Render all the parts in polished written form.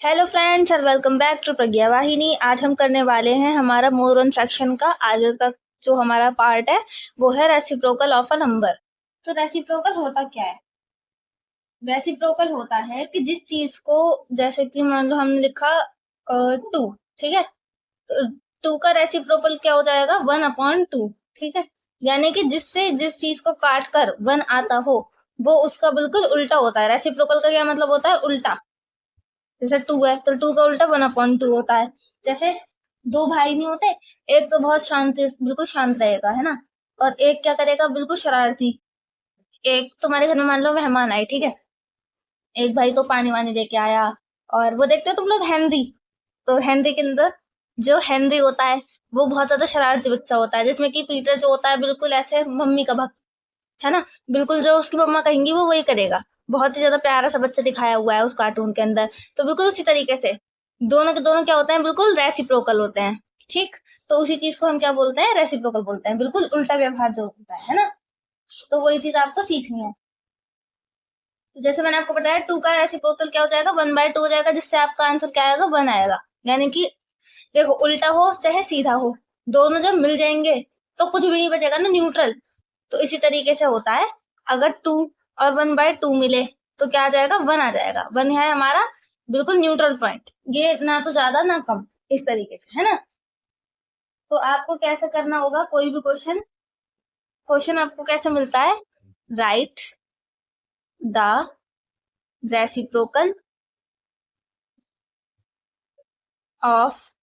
Hello friends और welcome back to प्रज्ञा वाहिनी। आज हम करने वाले हैं हमारा मोर ऑन फ्रैक्शन का आगे का जो हमारा पार्ट है वो है रेसिप्रोकल ऑफ अ नंबर। तो रेसिप्रोकल होता क्या है? रेसिप्रोकल होता है कि जिस चीज को, जैसे कि मान लो हमने लिखा 2, ठीक है, तो 2 का रेसिप्रोकल क्या हो जाएगा 1/2, ठीक है। यानी कि जिससे जिस चीज को काट कर 1 आता हो वो उसका बिल्कुल उल्टा होता है। रेसिप्रोकल का क्या मतलब होता है? उल्टा। जैसे 2 है तो 2 का उल्टा 1/2 होता है। जैसे दो भाई नहीं होते, एक तो बहुत शांत, बिल्कुल शांत रहेगा, है ना, और एक क्या करेगा, बिल्कुल शरारती। एक तुम्हारे घर में मान लो मेहमान आए, ठीक है, एक भाई तो पानी वानी लेके आया, और वो देखते हो तुम लोग हेनरी, तो हेनरी के अंदर जो हेनरी होता है वो बहुत ज्यादा शरारती बच्चा होता है, जिसमें कि पीटर जो होता है बिल्कुल ऐसे मम्मी का भक्त, है ना, बिल्कुल जो उसकी मम्मा कहेंगी वो वही करेगा। बहुत ही ज्यादा प्यारा सा बच्चा दिखाया हुआ है उस कार्टून के अंदर। तो बिल्कुल उसी तरीके से दोनों के दोनों क्या होते हैं, बिल्कुल रेसिप्रोकल होते हैं। ठीक, तो उसी चीज को हम क्या बोलते हैं? रेसिप्रोकल बोलते हैं। बिल्कुल उल्टा व्यवहार जो होता है ना, तो वही चीज आपको सीखनी है। तो जैसे मैंने आपको बताया 2 का रेसिप्रोकल क्या हो जाएगा, 1/2 हो जाएगा, जिससे आपका आंसर क्या आएगा, 1 आएगा। यानी कि देखो, उल्टा हो चाहे सीधा हो, दोनों जब मिल जाएंगे तो कुछ भी नहीं बचेगा ना, न्यूट्रल। तो इसी तरीके से होता है, अगर 2 और 1/2 मिले तो क्या आ जाएगा, 1 आ जाएगा। 1 है हमारा बिल्कुल न्यूट्रल पॉइंट, ये ना तो ज्यादा ना कम, इस तरीके से, है ना। तो आपको कैसे करना होगा, कोई भी क्वेश्चन क्वेश्चन आपको कैसे मिलता है, right the reciprocal of,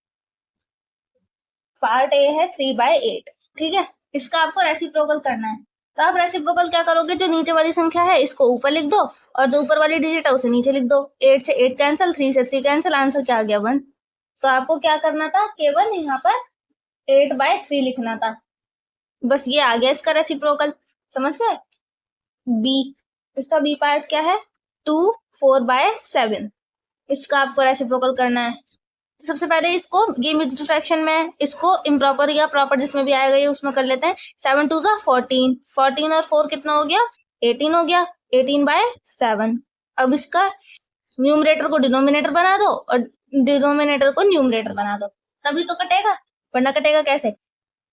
part A है 3/8, ठीक है, इसका आपको रेसिप्रोकल करना है। तो आप रेसिप्रोकल क्या करोगे, जो नीचे वाली संख्या है इसको ऊपर लिख दो, और जो ऊपर वाली डिजिट है उसे नीचे लिख दो। 8 से 8 कैंसिल, 3 से 3 कैंसिल, आंसर क्या आ गया, 1। तो आपको क्या करना था, केवल यहाँ पर 8/3 लिखना था, बस ये आ गया इसका रेसिप्रोकल। समझ गए? बी, इसका बी पार्ट क्या है, 2 4/7, इसका आपको रेसिप्रोकल करना है। तो सबसे पहले इसको ये मिक्स्ड फ्रैक्शन में इसको इम्प्रॉपर या प्रॉपर जिसमें भी आएगा ये उसमें कर लेते हैं। 7 2 जा 14, 14 और 4 कितना हो गया, 18 हो गया, 18/7। अब इसका न्यूमरेटर को डिनोमिनेटर बना दो और डिनोमिनेटर को न्यूमरेटर बना दो, तभी तो कटेगा, वरना कटेगा कैसे।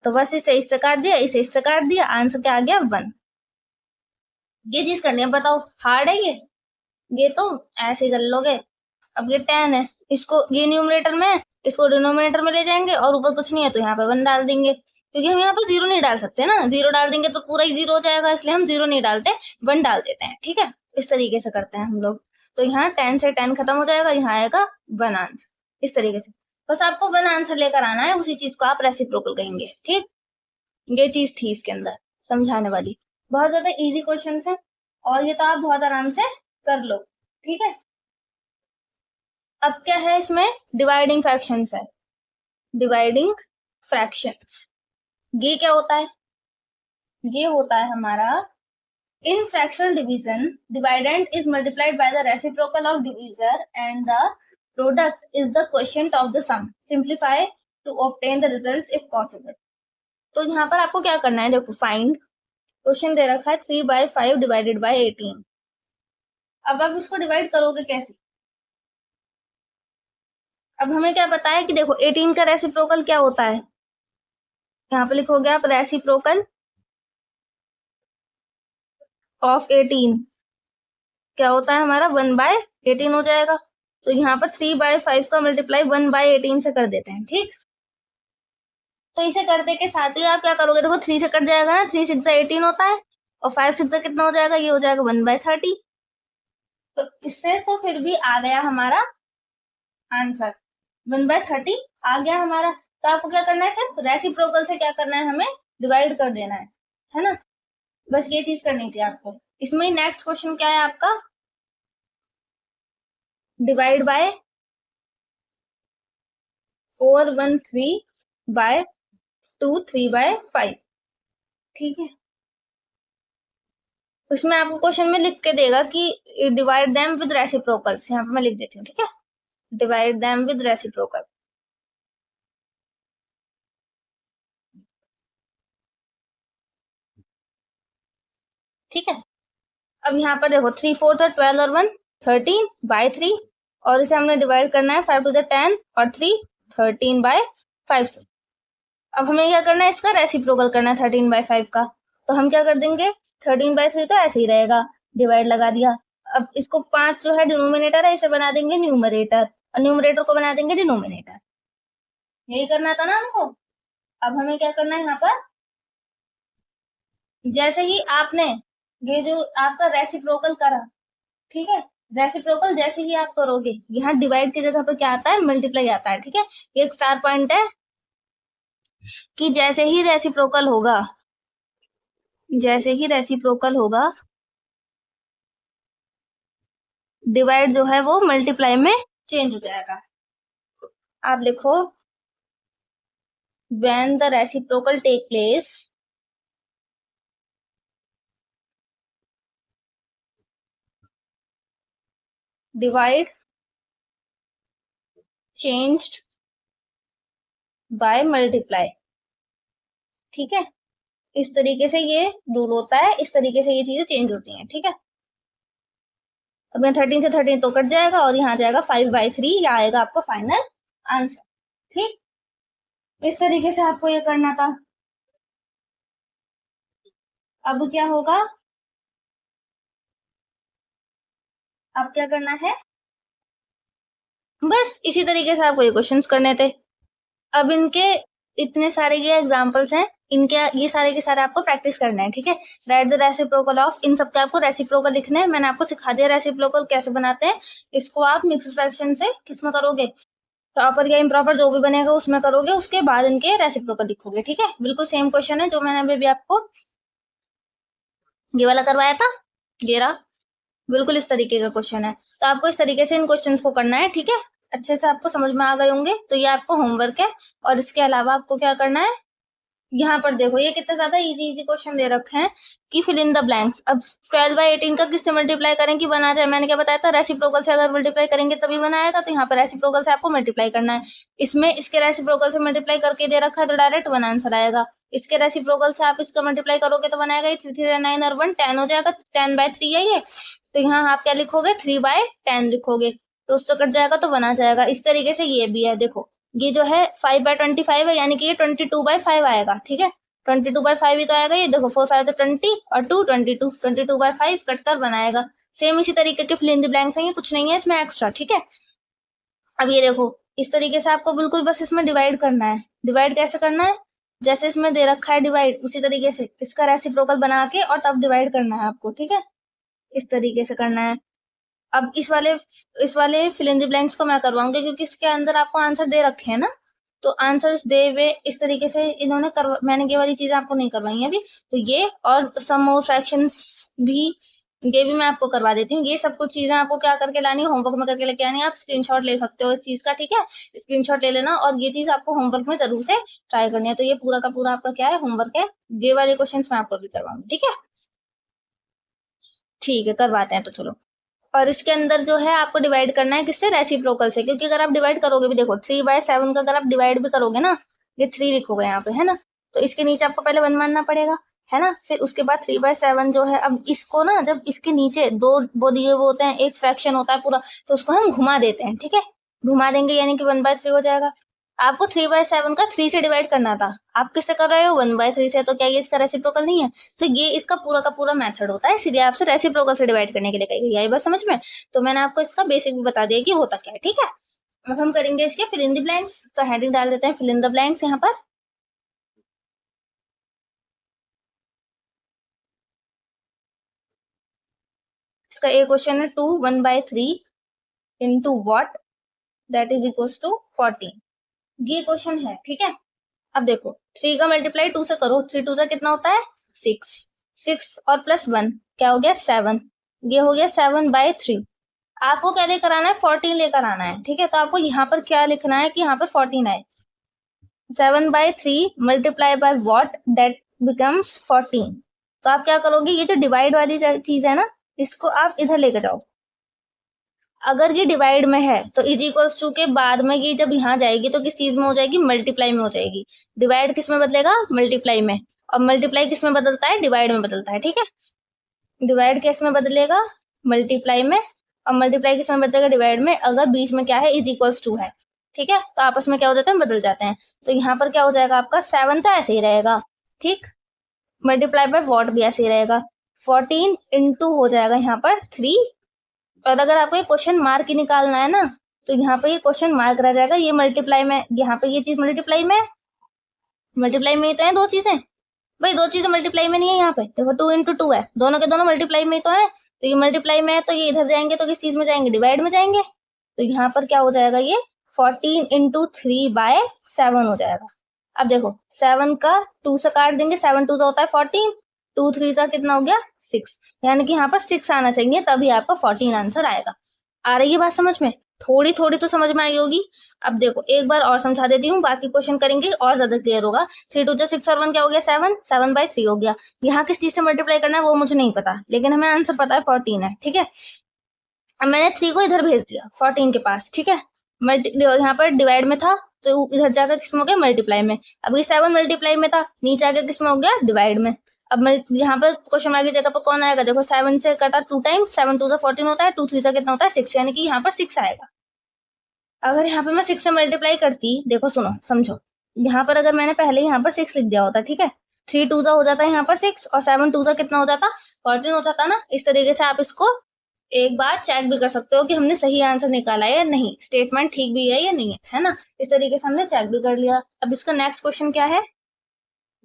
तो बस इसे इससे काट दिया, इसे इससे काट दिया, आंसर क्या आ गया, 1। ये चीज करनी है, बताओ हार्ड है ये तो ऐसे कर लोगे। अब ये 10 है, इसको ये न्यूमरेटर में, इसको डिनोमिनेटर में ले जाएंगे, और ऊपर कुछ नहीं है तो यहाँ पे 1 डाल देंगे, क्योंकि हम यहाँ पे 0 नहीं डाल सकते ना, 0 डाल देंगे तो पूरा ही 0 हो जाएगा, इसलिए हम 0 नहीं डालते, 1 डाल देते हैं, ठीक है। इस तरीके से करते हैं हम लोग। तो यहाँ 10 से 10 खत्म हो जाएगा, यहाँ आएगा 1 आंसर, इस तरीके से। बस आपको 1 आंसर लेकर आना है, उसी चीज को आप रेसिप्रोकल कहेंगे, ठीक। ये चीज थी इसके अंदर समझाने वाली। बहुत ज्यादा इजी क्वेश्चन है, और ये तो आप बहुत आराम से कर लो, ठीक है। अब क्या है इसमें, डिवाइडिंग फ्रैक्शंस है, डिवाइडिंग फ्रैक्शंस। ये क्या होता है, ये होता है हमारा, in fractional division dividend is multiplied by the reciprocal of divisor and the product is the quotient of the sum, simplify to obtain the results if possible. तो यहाँ पर आपको क्या करना है, देखो फाइंड, क्वेश्चन दे रखा है 3/5 डिवाइडेड बाय 18। अब आप इसको डिवाइड करोगे कैसे? अब हमें क्या पता है कि देखो 18 का रेसिप्रोकल क्या होता है, यहाँ पे लिखोगे आप रेसिप्रोकल ऑफ 18 क्या होता है हमारा, 1/18 हो जाएगा। तो यहाँ पर 3/5 का मल्टीप्लाई 1/18 से कर देते हैं, ठीक। तो इसे करने के साथ ही आप क्या करोगे, देखो 3 से कट जाएगा ना, 3 6 18 होता है, और 5 6 कितना हो जाएगा, ये हो जाएगा 1/30। तो इससे तो फिर भी आ गया हमारा आंसर, 1/30 आ गया हमारा। तो आपको क्या करना है, सिर्फ रेसिप्रोकल से क्या करना है, हमें डिवाइड कर देना है ना। बस ये चीज करनी थी आपको। इसमें नेक्स्ट क्वेश्चन क्या है आपका, डिवाइड बाय 413/2 3/5, ठीक है। उसमें आपको क्वेश्चन में लिख के देगा कि डिवाइड देम विद रेसिप्रोकल्स, यहाँ पे मैं लिख देती हूँ, ठीक है, डिवाइड देम विद रेसिप्रोकल, ठीक है। अब यहाँ पर देखो 3 4 12 और 1 13/3, और इसे हमने डिवाइड करना है 5 टू 10 और 3 13/5 से। अब हमें क्या करना है, इसका रेसिप्रोकल करना है 13/5 का। तो हम क्या कर देंगे, 13/3 तो ऐसे ही रहेगा, डिवाइड लगा दिया। अब इसको 5 जो है डिनोमिनेटर है, इसे बना देंगे न्यूमरेटर, और न्यूमरेटर को बना देंगे डिनोमिनेटर। यही करना था ना हमको। अब हमें क्या करना है, यहाँ पर जैसे ही आपने ये जो आपका रेसिप्रोकल करा, ठीक है, रेसिप्रोकल जैसे ही आप करोगे, यहाँ डिवाइड की जगह पर क्या आता है, मल्टीप्लाई आता है। ठीक है, ये एक स्टार पॉइंट है कि जैसे ही रेसिप्रोकल होगा, जैसे ही रेसिप्रोकल होगा, डिवाइड जो है वो मल्टीप्लाई में चेंज हो जाएगा। आप लिखो, when the reciprocal take place, divide changed by multiply। ठीक है, इस तरीके से ये रूल होता है, इस तरीके से ये चीजें चेंज होती हैं। ठीक है, अब मैं 13 से 13 तो कट जाएगा और यहाँ जाएगा 5/3, या आएगा आपका फाइनल आंसर। ठीक, इस तरीके से आपको ये करना था। अब क्या होगा, अब क्या करना है, बस इसी तरीके से आपको ये क्वेश्चंस करने थे। अब इनके इतने सारे ये एग्जांपल्स हैं, इनके ये सारे के सारे आपको प्रैक्टिस करना है। ठीक है, राइट द रेसिप्रोकल ऑफ, इन सबके आपको रेसिप्रोकल लिखने हैं। मैंने आपको सिखा दिया रेसिप्रोकल कैसे बनाते हैं। इसको आप मिक्स्ड फ्रैक्शन से किसमें करोगे, प्रॉपर या इम्प्रॉपर जो भी बनेगा उसमें करोगे, उसके बाद इनके रेसिप्रोकल लिखोगे। ठीक है, बिल्कुल सेम क्वेश्चन है जो मैंने अभी भी आपको ये वाला करवाया था, ये रहा, बिल्कुल इस तरीके का क्वेश्चन है। तो आपको इस तरीके से इन क्वेश्चंस को करना है। ठीक है, अच्छे से आपको समझ में आ गए होंगे। तो ये आपको होमवर्क है, और इसके अलावा आपको क्या करना है, यहाँ पर देखो ये कितने ज्यादा इजी इजी क्वेश्चन दे रखे हैं कि फिल इन द ब्लैंक्स। अब 12/18 का किससे मल्टीप्लाई करें कि बना जाए, मैंने क्या बताया था, रेसिप्रोकल से अगर मल्टीप्लाई करेंगे तभी बनाएगा। तो यहाँ पर रेसिप्रोकल से आपको मल्टीप्लाई करना है, इसमें इसके रेसिप्रोकल से मल्टीप्लाई करके दे रखा है तो डायरेक्ट 1 आंसर आएगा। इसके रेसिप्रोकल से आप इसका मल्टीप्लाई करोगे तो बनाएगा 3 3 9 और 1 10 हो जाएगा, 10/3 है ये। तो यहाँ आप क्या लिखोगे, 3/10 लिखोगे, तो उससे कट जाएगा तो बना जाएगा। इस तरीके से ये भी है, देखो ये जो है 5/25 है, यानी कि ये 22/5 आएगा। ठीक है, 22/5 ही तो आएगा ये, देखो 4 5 तो 20 और 2 22, 22/5 कटकर बनाएगा। सेम इसी तरीके के फिल इन द ब्लैंक्स हैं, ये कुछ नहीं है इसमें एक्स्ट्रा। ठीक है, अब ये देखो इस तरीके से आपको बिल्कुल बस इसमें डिवाइड करना है। डिवाइड कैसे करना है, जैसे इसमें दे रखा है डिवाइड, उसी तरीके से इसका रेसिप्रोकल बना के और तब डिवाइड करना है आपको। ठीक है, इस तरीके से करना है। अब इस वाले फिल इन द ब्लैंक्स को मैं करवाऊंगी, क्योंकि इसके अंदर आपको आंसर दे रखे हैं ना, तो आंसर्स दे हुए इस तरीके से इन्होंने मैंने ये वाली चीजें आपको नहीं करवाई है अभी। तो ये और सम और फ्रैक्शंस भी, ये भी मैं आपको करवा देती हूँ। ये सब कुछ चीजें आपको क्या करके लानी है, होमवर्क में करके लेके आनी है। आप स्क्रीनशॉट ले सकते हो इस चीज का। ठीक है, स्क्रीनशॉट ले लेना, और ये चीज आपको होमवर्क में जरूर से ट्राई करनी है। तो ये पूरा का पूरा आपका क्या है, होमवर्क है। ये वाले क्वेश्चन मैं आपको अभी करवाऊंगी। ठीक है, ठीक है, करवाते हैं तो चलो। और इसके अंदर जो है आपको डिवाइड करना है किससे, रेसिप्रोकल से, क्योंकि अगर आप डिवाइड करोगे भी, देखो 3/7 का अगर आप डिवाइड भी करोगे ना, ये 3 लिखोगे यहाँ पे, है ना, तो इसके नीचे आपको पहले 1 मानना पड़ेगा, है ना, फिर उसके बाद 3/7 जो है, अब इसको ना जब इसके नीचे दो वो दिए हुए होते हैं, एक फ्रैक्शन होता है पूरा, तो उसको हम घुमा देते हैं। ठीक है, घुमा देंगे यानी कि 1/3 हो जाएगा। आपको 3/7 का 3 से डिवाइड करना था, आप किससे कर रहे हो, 1/3 से, तो क्या ये इसका रेसिप्रोकल नहीं है। तो ये इसका पूरा का पूरा मेथड होता है, इसलिए आपसे रेसिप्रोकल से डिवाइड करने के लिए कही गई है, बस समझ में। तो मैंने आपको इसका बेसिक भी बता दिया कि होता क्या है। ठीक है, अब हम करेंगे इसके फिल इन द ब्लैंक्स। तो हेडिंग डाल देते हैं फिल इन द ब्लैंक्स यहाँ पर। इसका एक क्वेश्चन है 2 1/3 into what that is equal to 14, ये क्वेश्चन है। ठीक है, अब देखो 3 का मल्टीप्लाई 2 से करो, 3 2 से कितना होता है 6, 6 और प्लस 1 क्या हो गया 7, ये हो गया 7/3। आपको क्या लेकर आना है, 14 लेकर आना है। ठीक है, तो आपको यहाँ पर क्या लिखना है कि यहाँ पर 14 आए, 7/3 multiply by what that becomes 14। तो आप क्या करोगे, ये जो डिवाइड वाली चीज है ना, इसको आप इधर लेके जाओ। अगर ये डिवाइड में है तो इज इक्वल्स टू के बाद में ये जब यहाँ जाएगी तो किस चीज में हो जाएगी, मल्टीप्लाई में हो जाएगी। डिवाइड किस में बदलेगा, मल्टीप्लाई में, और मल्टीप्लाई किस में बदलता है, डिवाइड में बदलता है। ठीक है, डिवाइड किस में बदलेगा, मल्टीप्लाई में, और मल्टीप्लाई किसमें बचेगा, डिवाइड में, अगर बीच में क्या है इज इक्वल्स टू है, ठीक है, तो आपस में क्या हो जाते हैं, बदल जाते हैं। तो यहाँ पर क्या हो जाएगा आपका 7 तो ऐसे ही रहेगा, ठीक, मल्टीप्लाई बाय वॉट भी ऐसे ही रहेगा, 14 इंटू हो जाएगा यहाँ पर 3। और अगर आपको ये क्वेश्चन मार्क ही निकालना है ना, तो यहाँ पे ये क्वेश्चन मार्क रह जाएगा, ये मल्टीप्लाई में, यहाँ पे ये चीज मल्टीप्लाई में ही तो है दो चीजें, भाई दो चीजें मल्टीप्लाई में नहीं है, यहाँ पे देखो 2 इंटू 2 है, दोनों के दोनों मल्टीप्लाई में ही तो है, तो ये मल्टीप्लाई में है तो ये इधर जाएंगे तो किस चीज में जाएंगे, डिवाइड में जाएंगे। तो यहाँ पर क्या हो जाएगा, ये 14 इंटू 3/7 हो जाएगा। अब देखो 7 का 2 से काट देंगे, 7 2 होता है 14, 2 3 का कितना हो गया 6, यानी कि यहाँ पर 6 आना चाहिए, तभी आपका 14 आंसर आएगा। आ रही है बात समझ में, थोड़ी थोड़ी तो समझ में आई होगी। अब देखो एक बार और समझा देती हूँ, बाकी क्वेश्चन करेंगे और ज्यादा क्लियर होगा। 3 2 6 और 1 क्या हो गया 7, 7/3 हो गया। यहाँ किस चीज से मल्टीप्लाई करना है वो मुझे नहीं पता, लेकिन हमें आंसर पता है 14 है, ठीक है। अब मैंने 3 को इधर भेज दिया 14 के पास, ठीक है, यहाँ पर डिवाइड में था तो इधर जाकर किसमें हो गया, मल्टीप्लाई में। अब ये 7 मल्टीप्लाई में था, नीचे आकर किसमें हो गया, डिवाइड में। अब यहाँ पर क्वेश्चन मार्क की जगह पर कौन आएगा, देखो 7 से कटा 2 टाइम्स, 7 2 14 होता है, 2 3 कितना होता है 6, यानी कि यहाँ पर 6 आएगा। अगर यहाँ पे मैं 6 से मल्टीप्लाई करती, देखो सुनो समझो, यहाँ पर अगर मैंने पहले यहाँ पर 6 लिख दिया होता, ठीक है, 3 2 हो जाता है यहाँ पर 6 और 7 2 कितना हो जाता 14 हो जाता ना। इस तरीके से आप इसको एक बार चेक भी कर सकते हो कि हमने सही आंसर निकाला है या नहीं, स्टेटमेंट ठीक भी है या नहीं है ना। इस तरीके से हमने चेक भी कर लिया। अब इसका नेक्स्ट क्वेश्चन क्या है,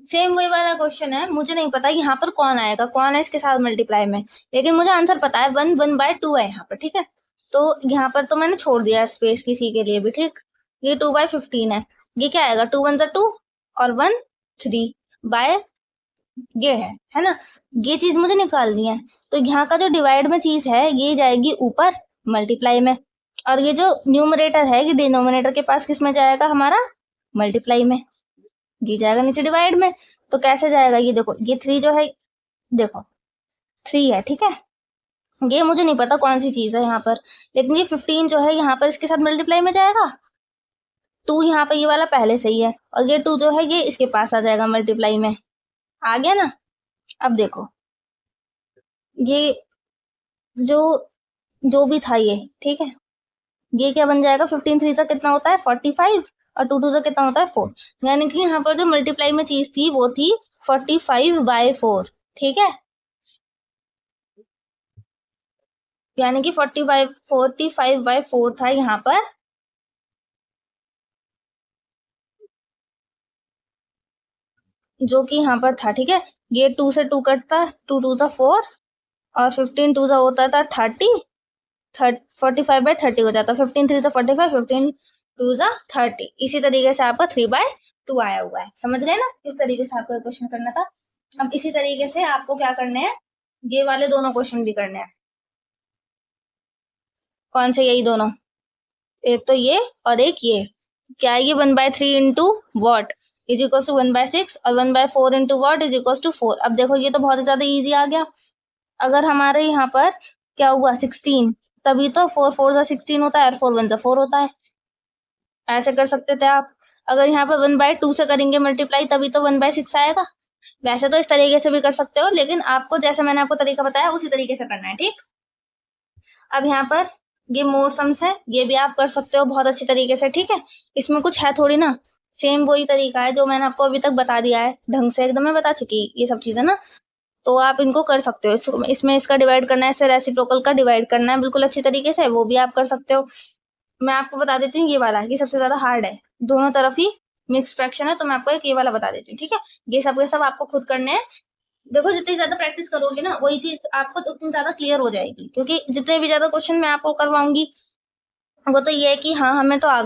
सेम वही वाला क्वेश्चन है, मुझे नहीं पता यहाँ पर कौन आएगा, कौन है इसके साथ मल्टीप्लाई में, लेकिन मुझे आंसर पता है 1 1/2 है यहाँ पर, ठीक है। तो यहाँ पर तो मैंने छोड़ दिया स्पेस किसी के लिए भी, ठीक। ये 2/15 है, ये क्या आएगा 2 1 2 और 1 3 बाय ये है ना, ये चीज मुझे निकालनी है। तो यहाँ का जो डिवाइड में चीज है ये जाएगी ऊपर मल्टीप्लाई में, और ये जो न्यूमरेटर है ये डिनोमिनेटर के पास किस में जाएगा हमारा, मल्टीप्लाई में, ये जाएगा नीचे डिवाइड में। तो कैसे जाएगा, ये देखो ये 3 जो है, देखो 3 है, ठीक है, ये मुझे नहीं पता कौन सी चीज है यहाँ पर, लेकिन ये 15 जो है यहाँ पर इसके साथ मल्टीप्लाई में जाएगा। 2 यहाँ पर ये वाला पहले सही है, और ये 2 जो है ये इसके पास आ जाएगा मल्टीप्लाई में, आ गया ना। अब देखो ये जो भी था ये, ठीक है, ये क्या बन जाएगा 15 3 से कितना होता है 45 और 2 2 से कितना होता है 4, यानी कि यहाँ पर जो मल्टीप्लाई में चीज थी वो थी 45/4, ठीक है, यानी कि 45/4 था यहाँ पर, जो कि यहाँ पर था, ठीक है। ये 2 से 2 कटता, 2 2 4 और 15 2 होता था 30, 45/30 हो जाता, 15 3 45, 15 2 30। इसी तरीके से आपका 3/2 आया हुआ है, समझ गए ना। इस तरीके से आपको क्वेश्चन करना था। अब इसी तरीके से आपको क्या करने हैं, ये वाले दोनों क्वेश्चन भी करने हैं। कौन से, यही दोनों, एक तो ये और एक ये, क्या है ये 1/3 into what is equal to 1/6 और 1/4 into what is equal to 4। अब देखो ये तो बहुत ज्यादा इजी आ गया। अगर हमारे यहाँ पर क्या हुआ 16, तभी तो 4 4 16 होता है और 4 1 4 होता है, ऐसे कर सकते थे आप। अगर यहाँ पर 1/2 से करेंगे मल्टीप्लाई तभी तो 1/6 आएगा। वैसे तो इस तरीके से भी कर सकते हो, लेकिन आपको जैसे मैंने आपको तरीका बताया उसी तरीके से करना है, ठीक। अब यहाँ पर ये मोर सम्स है, ये भी आप कर सकते हो बहुत अच्छी तरीके से, ठीक है। इसमें कुछ है थोड़ी ना, सेम वही तरीका है जो मैंने आपको अभी तक बता दिया है, ढंग से एकदम मैं बता चुकी ये सब चीजें ना, तो आप इनको कर सकते हो। इसमें इसका डिवाइड करना है, इससे रेसिप्रोकल का डिवाइड करना है बिल्कुल अच्छी तरीके से, वो भी आप कर सकते हो। मैं आपको बता देती हूँ ये वाला, ये सबसे ज्यादा हार्ड है, दोनों तरफ ही मिक्स फ्रैक्शन है, तो मैं आपको एक ये वाला बता देती हूँ, ठीक है। ये सब के सब आपको खुद करने हैं। देखो जितनी ज्यादा प्रैक्टिस करोगे ना वही चीज आपको उतनी ज्यादा क्लियर हो जाएगी, क्योंकि जितने भी ज्यादा क्वेश्चन मैं आपको करवाऊंगी वो तो ये है कि हाँ हमें तो आ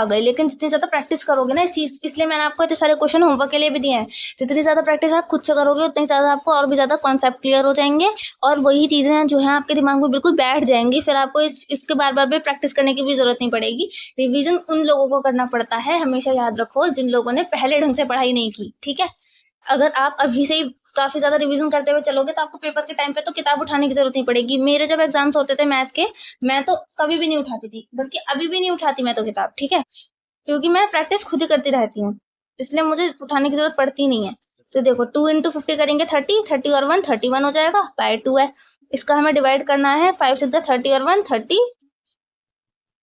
गए, लेकिन जितनी ज्यादा प्रैक्टिस करोगे ना इस चीज, इसलिए मैंने आपको इतने सारे क्वेश्चन होमवर्क के लिए भी दिए हैं। जितनी ज्यादा प्रैक्टिस आप खुद से करोगे उतनी ज्यादा आपको और भी ज्यादा कॉन्सेप्ट क्लियर हो जाएंगे, और वही चीजें हैं जो है आपके दिमाग में बिल्कुल बैठ जाएंगी। फिर आपको इसके बार बार भी प्रैक्टिस करने की भी जरूरत नहीं पड़ेगी। रिविजन उन लोगों को करना पड़ता है, हमेशा याद रखो, जिन लोगों ने पहले ढंग से पढ़ाई नहीं की, ठीक है। अगर आप अभी से ही काफी ज्यादा रिवीजन करते हुए चलोगे तो आपको पेपर के टाइम पे तो किताब उठाने की जरूरत नहीं पड़ेगी। मेरे जब एग्जाम्स होते थे मैथ के, मैं तो कभी भी नहीं उठाती थी, बल्कि अभी भी नहीं उठाती मैं तो किताब, ठीक है, क्योंकि मैं प्रैक्टिस खुद ही करती रहती हूँ, इसलिए मुझे उठाने की जरूरत पड़ती नहीं है। तो देखो 2 × 50 करेंगे 30, 30 और 1 31 हो जाएगा, बाय 2 है। इसका हमें डिवाइड करना है 5 6 30 और 1 30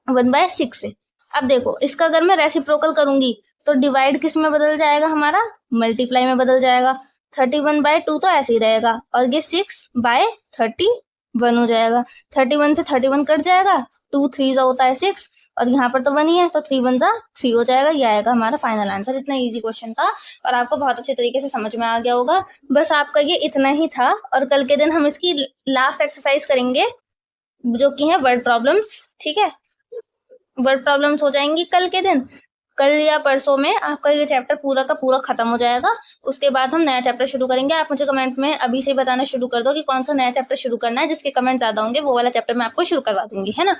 1/6 से। अब देखो इसका अगर मैं रेसिप्रोकल करूंगी तो डिवाइड किस में बदल जाएगा हमारा, मल्टीप्लाई में बदल जाएगा। 31/2 तो ऐसे ही रहेगा और ये 6/31 हो जाएगा। 31 से 31 कट जाएगा, 2 3 होता है 6 और यहाँ पर तो 1 ही है तो 3 1 3 हो जाएगा। ये आएगा हमारा फाइनल आंसर। इतना इजी क्वेश्चन था और आपको बहुत अच्छे तरीके से समझ में आ गया होगा। बस आपका ये इतना ही था और कल के दिन हम इसकी लास्ट एक्सरसाइज करेंगे जो कि है वर्ड प्रॉब्लम्स। ठीक है, वर्ड प्रॉब्लम्स हो जाएंगी कल के दिन। कल या परसों में आपका ये चैप्टर पूरा का पूरा खत्म हो जाएगा। उसके बाद हम नया चैप्टर शुरू करेंगे। आप मुझे कमेंट में अभी से बताना शुरू कर दो कि कौन सा नया चैप्टर शुरू करना है। जिसके कमेंट ज्यादा होंगे वो वाला चैप्टर मैं आपको शुरू करवा दूंगी, है ना।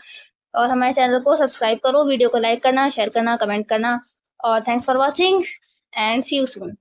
और हमारे चैनल को सब्सक्राइब करो, वीडियो को लाइक करना, शेयर करना, कमेंट करना। और thanks for watching and see you soon.